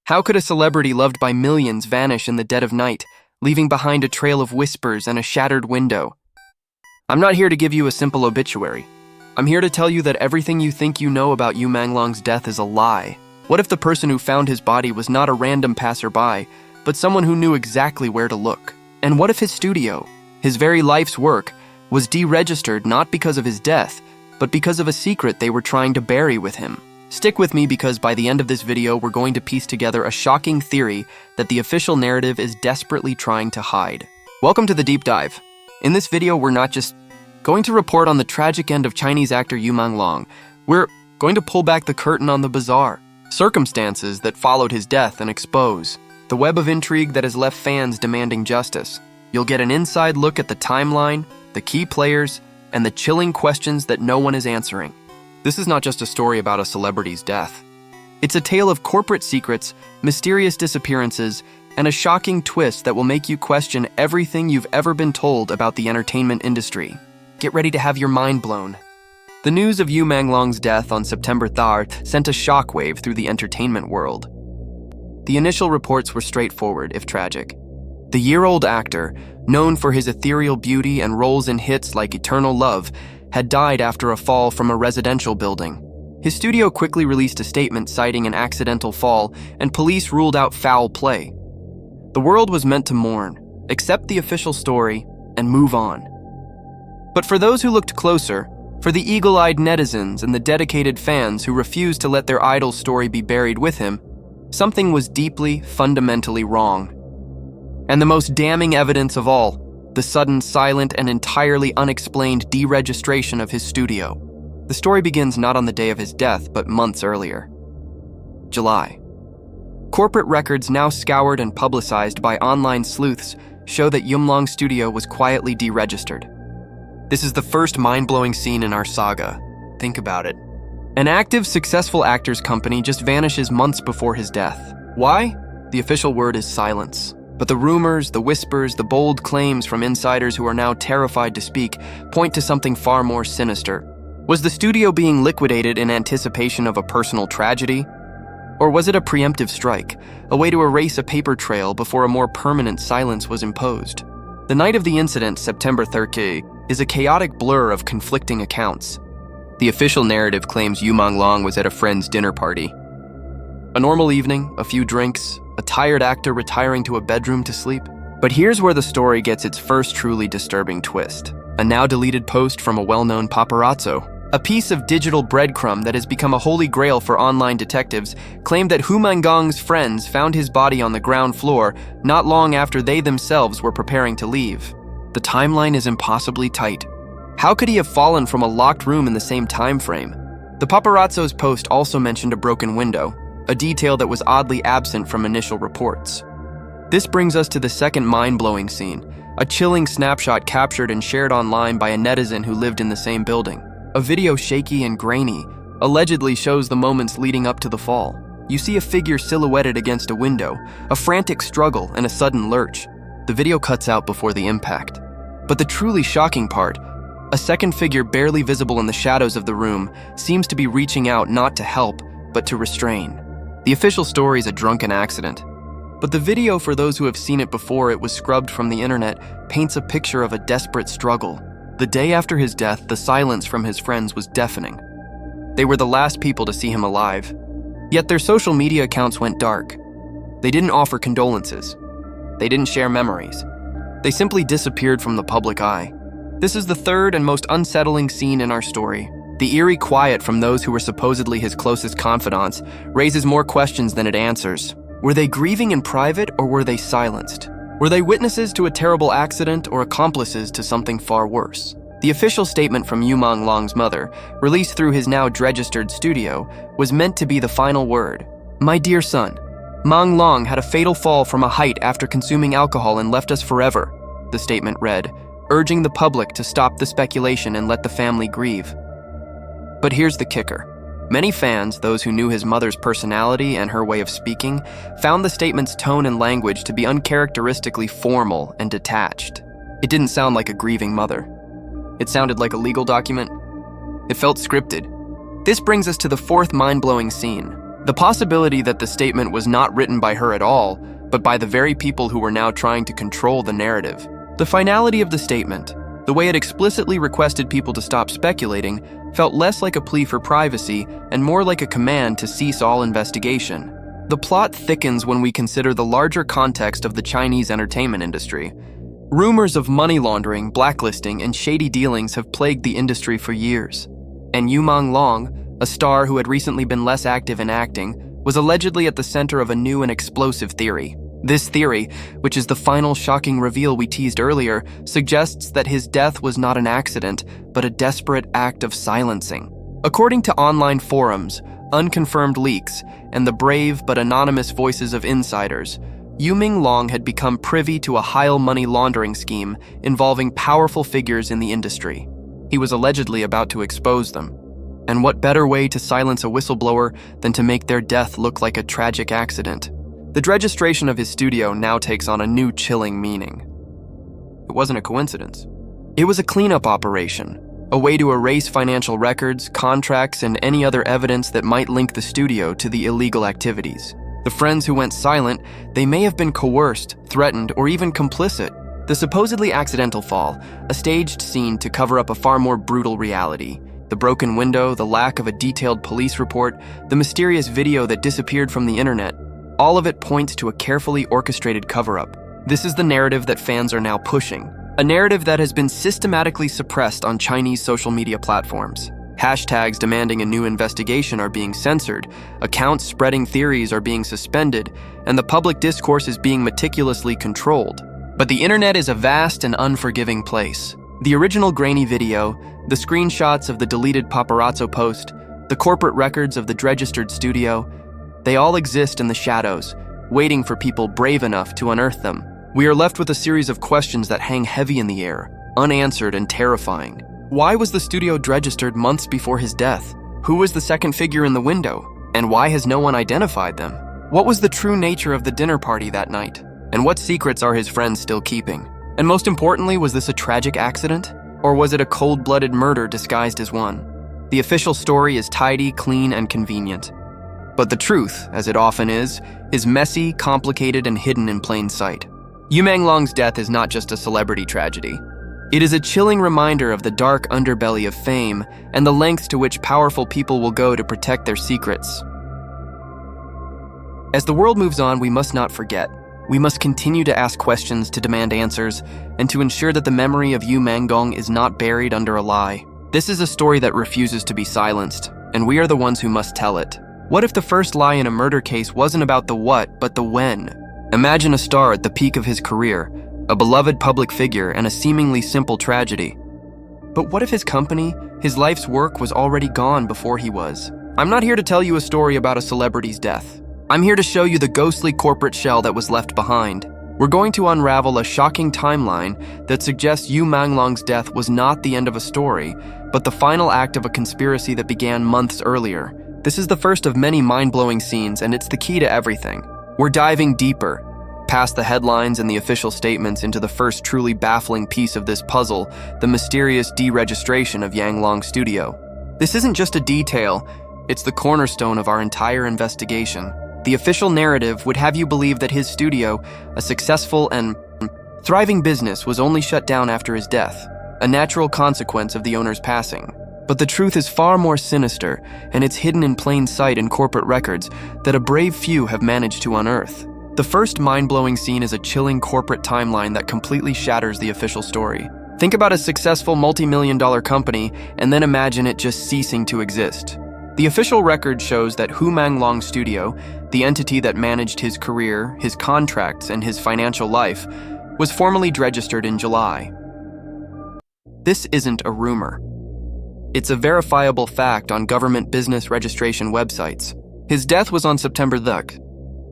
How could a celebrity loved by millions vanish in the dead of night, leaving behind a trail of whispers and a shattered window? I'm not here to give you a simple obituary. I'm here to tell you that everything you think you know about Yu Manglong's death is a lie. What if the person who found his body was not a random passerby, but someone who knew exactly where to look? And what if his studio, his very life's work, was deregistered not because of his death, but because of a secret they were trying to bury with him? Stick with me because by the end of this video, we're going to piece together a shocking theory that the official narrative is desperately trying to hide. Welcome to the deep dive. In this video, we're not just going to report on the tragic end of Chinese actor Yu Manglong. We're going to pull back the curtain on the bizarre circumstances that followed his death and expose the web of intrigue that has left fans demanding justice. You'll get an inside look at the timeline, the key players, and the chilling questions that no one is answering. This is not just a story about a celebrity's death. It's a tale of corporate secrets, mysterious disappearances, and a shocking twist that will make you question everything you've ever been told about the entertainment industry. Get ready to have your mind blown. The news of Yu Manglong's death on September 3rd sent a shockwave through the entertainment world. The initial reports were straightforward, if tragic. The year-old actor, known for his ethereal beauty and roles in hits like Eternal Love, had died after a fall from a residential building. His studio quickly released a statement citing an accidental fall, and police ruled out foul play. The world was meant to mourn, accept the official story, and move on. But for those who looked closer, for the eagle-eyed netizens and the dedicated fans who refused to let their idol's story be buried with him, something was deeply, fundamentally wrong. And the most damning evidence of all, the sudden, silent, and entirely unexplained deregistration of his studio. The story begins not on the day of his death, but months earlier. July. Corporate records now scoured and publicized by online sleuths show that Yu Manglong's studio was quietly deregistered. This is the first mind-blowing scene in our saga. Think about it. An active, successful actor's company just vanishes months before his death. Why? The official word is silence. But the rumors, the whispers, the bold claims from insiders who are now terrified to speak point to something far more sinister. Was the studio being liquidated in anticipation of a personal tragedy? Or was it a preemptive strike, a way to erase a paper trail before a more permanent silence was imposed? The night of the incident, September 30, is a chaotic blur of conflicting accounts. The official narrative claims Yu Manglong was at a friend's dinner party. A normal evening, a few drinks, a tired actor retiring to a bedroom to sleep. But here's where the story gets its first truly disturbing twist. A now-deleted post from a well-known paparazzo. A piece of digital breadcrumb that has become a holy grail for online detectives claimed that Yu Manglong's friends found his body on the ground floor not long after they themselves were preparing to leave. The timeline is impossibly tight. How could he have fallen from a locked room in the same time frame? The paparazzo's post also mentioned a broken window, a detail that was oddly absent from initial reports. This brings us to the second mind-blowing scene, a chilling snapshot captured and shared online by a netizen who lived in the same building. A video shaky and grainy allegedly shows the moments leading up to the fall. You see a figure silhouetted against a window, a frantic struggle and a sudden lurch. The video cuts out before the impact. But the truly shocking part, a second figure barely visible in the shadows of the room, seems to be reaching out not to help, but to restrain. The official story is a drunken accident, but the video, for those who have seen it before it was scrubbed from the internet, paints a picture of a desperate struggle. The day after his death, the silence from his friends was deafening. They were the last people to see him alive. Yet their social media accounts went dark. They didn't offer condolences. They didn't share memories. They simply disappeared from the public eye. This is the third and most unsettling scene in our story. The eerie quiet from those who were supposedly his closest confidants raises more questions than it answers. Were they grieving in private or were they silenced? Were they witnesses to a terrible accident or accomplices to something far worse? The official statement from Yu Manglong's mother, released through his now registered studio, was meant to be the final word. "My dear son, Manglong had a fatal fall from a height after consuming alcohol and left us forever," the statement read, urging the public to stop the speculation and let the family grieve. But here's the kicker. Many fans, those who knew his mother's personality and her way of speaking, found the statement's tone and language to be uncharacteristically formal and detached. It didn't sound like a grieving mother. It sounded like a legal document. It felt scripted. This brings us to the fourth mind-blowing scene, The possibility that the statement was not written by her at all, but by the very people who were now trying to control the narrative. The finality of the statement, the way it explicitly requested people to stop speculating, felt less like a plea for privacy and more like a command to cease all investigation. The plot thickens when we consider the larger context of the Chinese entertainment industry. Rumors of money laundering, blacklisting, and shady dealings have plagued the industry for years. And Yu Manglong, a star who had recently been less active in acting, was allegedly at the center of a new and explosive theory. This theory, which is the final shocking reveal we teased earlier, suggests that his death was not an accident, but a desperate act of silencing. According to online forums, unconfirmed leaks, and the brave but anonymous voices of insiders, Yu Manglong had become privy to a high money laundering scheme involving powerful figures in the industry. He was allegedly about to expose them. And what better way to silence a whistleblower than to make their death look like a tragic accident? The registration of his studio now takes on a new chilling meaning. It wasn't a coincidence. It was a cleanup operation, a way to erase financial records, contracts, and any other evidence that might link the studio to the illegal activities. The friends who went silent, they may have been coerced, threatened, or even complicit. The supposedly accidental fall, a staged scene to cover up a far more brutal reality. The broken window, the lack of a detailed police report, the mysterious video that disappeared from the internet, all of it points to a carefully orchestrated cover-up. This is the narrative that fans are now pushing, a narrative that has been systematically suppressed on Chinese social media platforms. Hashtags demanding a new investigation are being censored, accounts spreading theories are being suspended, and the public discourse is being meticulously controlled. But the internet is a vast and unforgiving place. The original grainy video, the screenshots of the deleted paparazzo post, the corporate records of the registered studio, they all exist in the shadows, waiting for people brave enough to unearth them. We are left with a series of questions that hang heavy in the air, unanswered and terrifying. Why was the studio registered months before his death? Who was the second figure in the window? And why has no one identified them? What was the true nature of the dinner party that night? And what secrets are his friends still keeping? And most importantly, was this a tragic accident? Or was it a cold-blooded murder disguised as one? The official story is tidy, clean, and convenient. But the truth, as it often is messy, complicated, and hidden in plain sight. Yu Manglong's death is not just a celebrity tragedy. It is a chilling reminder of the dark underbelly of fame and the lengths to which powerful people will go to protect their secrets. As the world moves on, we must not forget. We must continue to ask questions, to demand answers, and to ensure that the memory of Yu Manglong is not buried under a lie. This is a story that refuses to be silenced, and we are the ones who must tell it. What if the first lie in a murder case wasn't about the what, but the when? Imagine a star at the peak of his career, a beloved public figure, and a seemingly simple tragedy. But what if his company, his life's work, was already gone before he was? I'm not here to tell you a story about a celebrity's death. I'm here to show you the ghostly corporate shell that was left behind. We're going to unravel a shocking timeline that suggests Yu Manglong's death was not the end of a story, but the final act of a conspiracy that began months earlier. This is the first of many mind-blowing scenes, and it's the key to everything. We're diving deeper, past the headlines and the official statements, into the first truly baffling piece of this puzzle, the mysterious deregistration of Yang Long's studio. This isn't just a detail, it's the cornerstone of our entire investigation. The official narrative would have you believe that his studio, a successful and thriving business, was only shut down after his death, a natural consequence of the owner's passing. But the truth is far more sinister, and it's hidden in plain sight in corporate records that a brave few have managed to unearth. The first mind-blowing scene is a chilling corporate timeline that completely shatters the official story. Think about a successful multi-million-dollar company, and then imagine it just ceasing to exist. The official record shows that Yu Manglong Studio, the entity that managed his career, his contracts, and his financial life, was formally registered in July. This isn't a rumor. It's a verifiable fact on government business registration websites. His death was on September 3rd.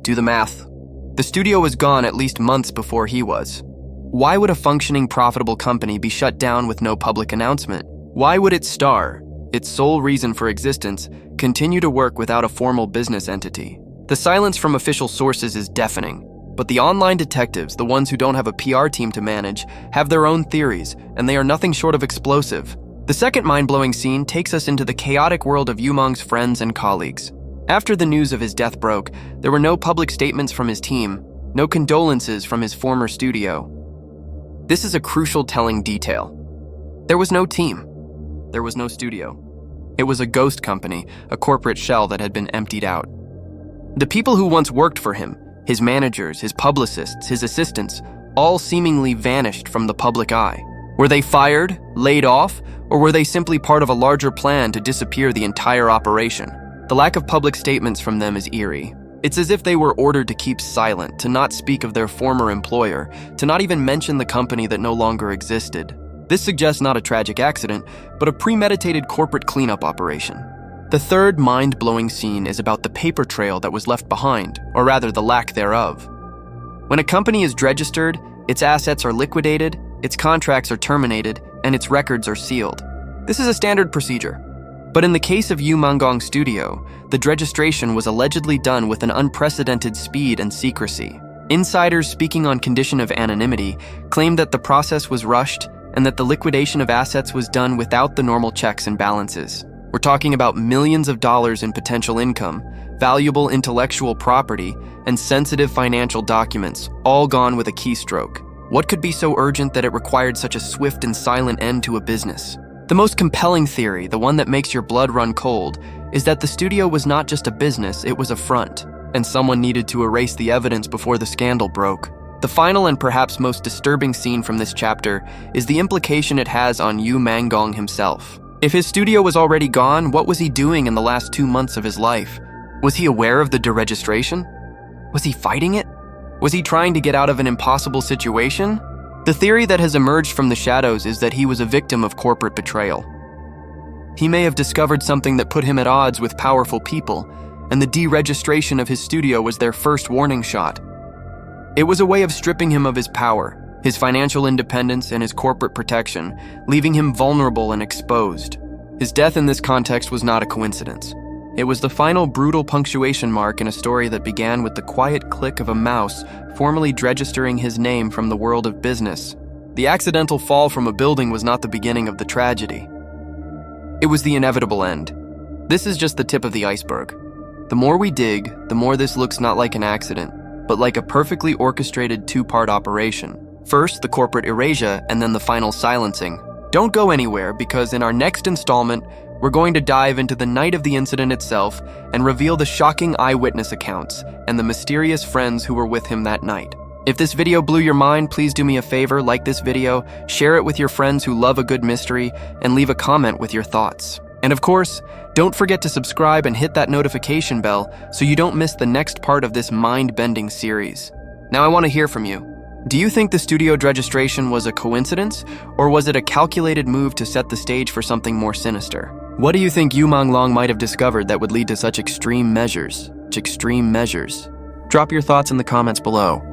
Do the math. The studio was gone at least months before he was. Why would a functioning, profitable company be shut down with no public announcement? Why would its star, its sole reason for existence, continue to work without a formal business entity? The silence from official sources is deafening. But the online detectives, the ones who don't have a PR team to manage, have their own theories, and they are nothing short of explosive. The second mind-blowing scene takes us into the chaotic world of Yu Meng's friends and colleagues. After the news of his death broke, there were no public statements from his team, no condolences from his former studio. This is a crucial telling detail. There was no team. There was no studio. It was a ghost company, a corporate shell that had been emptied out. The people who once worked for him, his managers, his publicists, his assistants, all seemingly vanished from the public eye. Were they fired, laid off, or were they simply part of a larger plan to disappear the entire operation? The lack of public statements from them is eerie. It's as if they were ordered to keep silent, to not speak of their former employer, to not even mention the company that no longer existed. This suggests not a tragic accident, but a premeditated corporate cleanup operation. The third mind-blowing scene is about the paper trail that was left behind, or rather the lack thereof. When a company is registered, its assets are liquidated, its contracts are terminated, and its records are sealed. This is a standard procedure. But in the case of Yu Manggong Studio, the registration was allegedly done with an unprecedented speed and secrecy. Insiders speaking on condition of anonymity claimed that the process was rushed and that the liquidation of assets was done without the normal checks and balances. We're talking about millions of dollars in potential income, valuable intellectual property, and sensitive financial documents, all gone with a keystroke. What could be so urgent that it required such a swift and silent end to a business? The most compelling theory, the one that makes your blood run cold, is that the studio was not just a business, it was a front, and someone needed to erase the evidence before the scandal broke. The final and perhaps most disturbing scene from this chapter is the implication it has on Yu Manggong himself. If his studio was already gone, what was he doing in the last 2 months of his life? Was he aware of the deregistration? Was he fighting it? Was he trying to get out of an impossible situation? The theory that has emerged from the shadows is that he was a victim of corporate betrayal. He may have discovered something that put him at odds with powerful people, and the deregistration of his studio was their first warning shot. It was a way of stripping him of his power, his financial independence, and his corporate protection, leaving him vulnerable and exposed. His death in this context was not a coincidence. It was the final brutal punctuation mark in a story that began with the quiet click of a mouse formally registering his name from the world of business. The accidental fall from a building was not the beginning of the tragedy. It was the inevitable end. This is just the tip of the iceberg. The more we dig, the more this looks not like an accident, but like a perfectly orchestrated two-part operation. First, the corporate erasure, and then the final silencing. Don't go anywhere, because in our next installment, we're going to dive into the night of the incident itself and reveal the shocking eyewitness accounts and the mysterious friends who were with him that night. If this video blew your mind, please do me a favor, like this video, share it with your friends who love a good mystery, and leave a comment with your thoughts. And of course, don't forget to subscribe and hit that notification bell so you don't miss the next part of this mind-bending series. Now I want to hear from you. Do you think the studio registration was a coincidence, or was it a calculated move to set the stage for something more sinister? What do you think Yu Manggong might have discovered that would lead to such extreme measures? Drop your thoughts in the comments below.